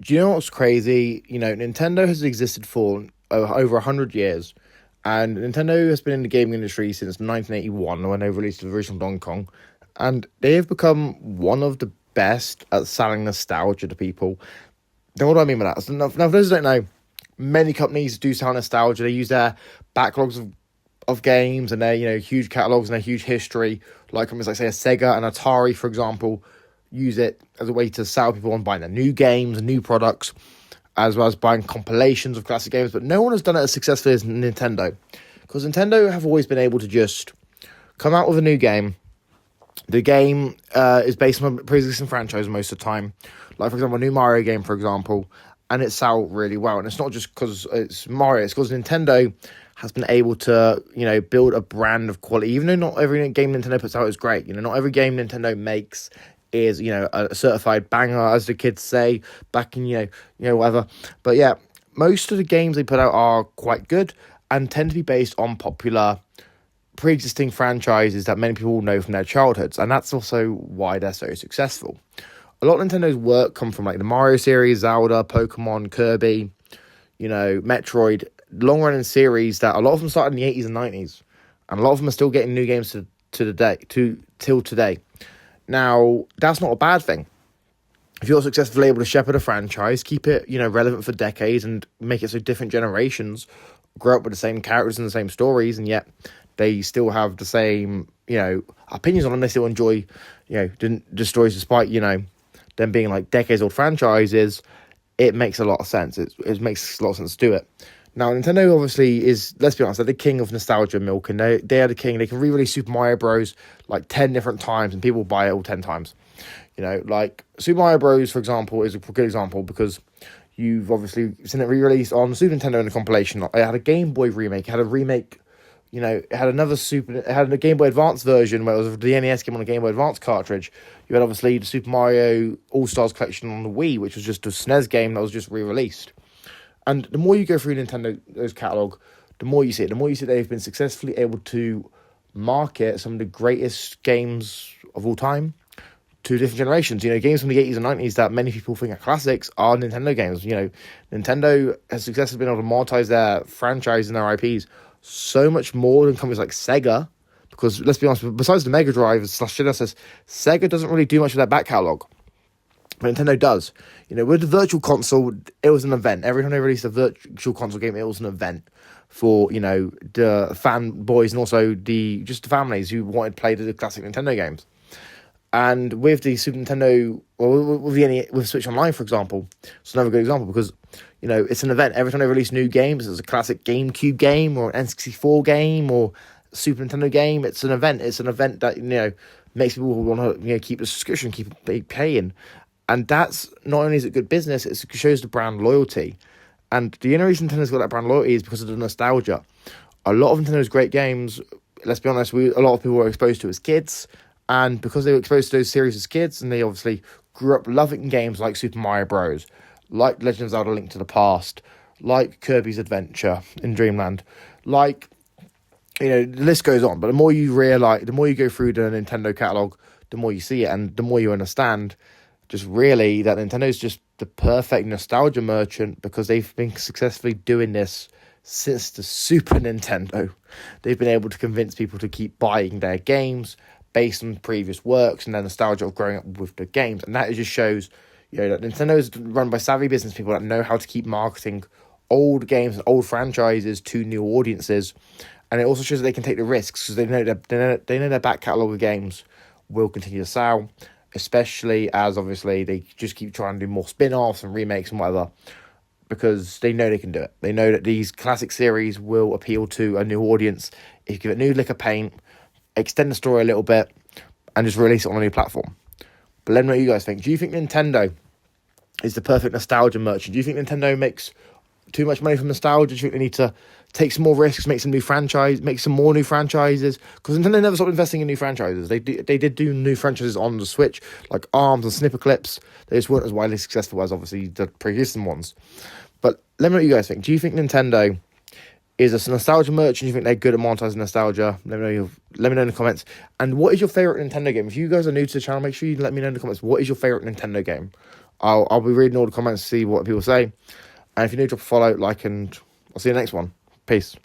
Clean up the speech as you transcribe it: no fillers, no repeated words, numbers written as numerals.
Do you know what's crazy? Nintendo has existed for over 100 years, and Nintendo has been in the gaming industry since 1981 when they released the original Donkey Kong, and they have become one of the best at selling nostalgia to people. Now, what do I mean by that? So now, for those who don't know, many companies do sell nostalgia. They use their backlogs of games and their huge catalogs and their huge history, like companies like say a Sega and Atari, for example, use it as a way to sell people on buying their new games and new products, as well as buying compilations of classic games. But no one has done it as successfully as Nintendo, because Nintendo have always been able to just come out with a new game. The game is based on a pre-existing franchise most of the time. Like, for example, a new Mario game, for example, and it sells really well. And it's not just because it's Mario, it's because Nintendo has been able to, build a brand of quality. Even though not every game Nintendo puts out is great. Not every game Nintendo makes is, a certified banger, as the kids say, back in, whatever. But yeah, most of the games they put out are quite good and tend to be based on popular pre-existing franchises that many people know from their childhoods, and that's also why they're so successful. A lot of Nintendo's work come from like the Mario series, Zelda, Pokemon, Kirby, Metroid, long-running series that a lot of them started in the 80s and 90s, and a lot of them are still getting new games till today. Now, that's not a bad thing. If you're successfully able to shepherd a franchise, keep it, relevant for decades and make it so different generations grow up with the same characters and the same stories, and yet they still have the same, opinions on them. They still enjoy, the stories despite, them being like decades old franchises. It makes a lot of sense. It makes a lot of sense to do it. Now, Nintendo obviously is, let's be honest, they're the king of nostalgia milk, and they are the king. They can re-release Super Mario Bros. Like 10 different times, and people will buy it all 10 times. Like Super Mario Bros., for example, is a good example because you've obviously seen it re-released on Super Nintendo in a compilation. It had a Game Boy remake, it had a remake, it had it had a Game Boy Advance version where it was the NES game on a Game Boy Advance cartridge. You had obviously the Super Mario All-Stars collection on the Wii, which was just a SNES game that was just re-released. And the more you go through Nintendo's catalog, the more you see it. The more you see they've been successfully able to market some of the greatest games of all time to different generations. Games from the 80s and 90s that many people think are classics are Nintendo games. Nintendo has successfully been able to monetize their franchise and their IPs so much more than companies like Sega. Because, let's be honest, besides the Mega Drive / Genesis, Sega doesn't really do much of their back catalog. But Nintendo does. With the Virtual Console, it was an event. Every time they released a Virtual Console game, it was an event for, the fanboys and also the families who wanted to play the classic Nintendo games. And with the Super Nintendo, or with Switch Online, for example, it's another good example because, it's an event. Every time they release new games, it's a classic GameCube game or an N64 game or Super Nintendo game. It's an event. It's an event that, makes people want to, keep the subscription, keep paying. And that's, not only is it good business, it shows the brand loyalty. And the only reason Nintendo's got that brand loyalty is because of the nostalgia. A lot of Nintendo's great games, let's be honest, a lot of people were exposed to as kids. And because they were exposed to those series as kids, and they obviously grew up loving games like Super Mario Bros., like Legend of Zelda: Link to the Past, like Kirby's Adventure in Dreamland, like, the list goes on. But the more you go through the Nintendo catalog, the more you see it, and the more you understand just really that Nintendo's just the perfect nostalgia merchant because they've been successfully doing this since the Super Nintendo. They've been able to convince people to keep buying their games based on previous works and their nostalgia of growing up with the games. And that just shows, that Nintendo is run by savvy business people that know how to keep marketing old games and old franchises to new audiences. And it also shows that they can take the risks because they know their back catalogue of games will continue to sell, especially as obviously they just keep trying to do more spin-offs and remakes and whatever, because they know they can do it. They know that these classic series will appeal to a new audience if you give it new lick of paint, extend the story a little bit, and just release it on a new platform. But let me know what you guys think. Do you think Nintendo is the perfect nostalgia merchant? Do you think Nintendo makes too much money from nostalgia? Do you think they need to take some more risks, make some more new franchises? Because Nintendo never stopped investing in new franchises. They did do new franchises on the Switch, like ARMS and Snipper Clips. They just weren't as widely successful as obviously the previous ones. But let me know what you guys think. Do you think Nintendo is a nostalgia merchant? Do you think they're good at monetizing nostalgia? Let me know in the comments. And what is your favorite Nintendo game? If you guys are new to the channel, make sure you let me know in the comments. What is your favorite Nintendo game? I'll be reading all the comments to see what people say. And if you need to follow, like, and I'll see you next one. Peace.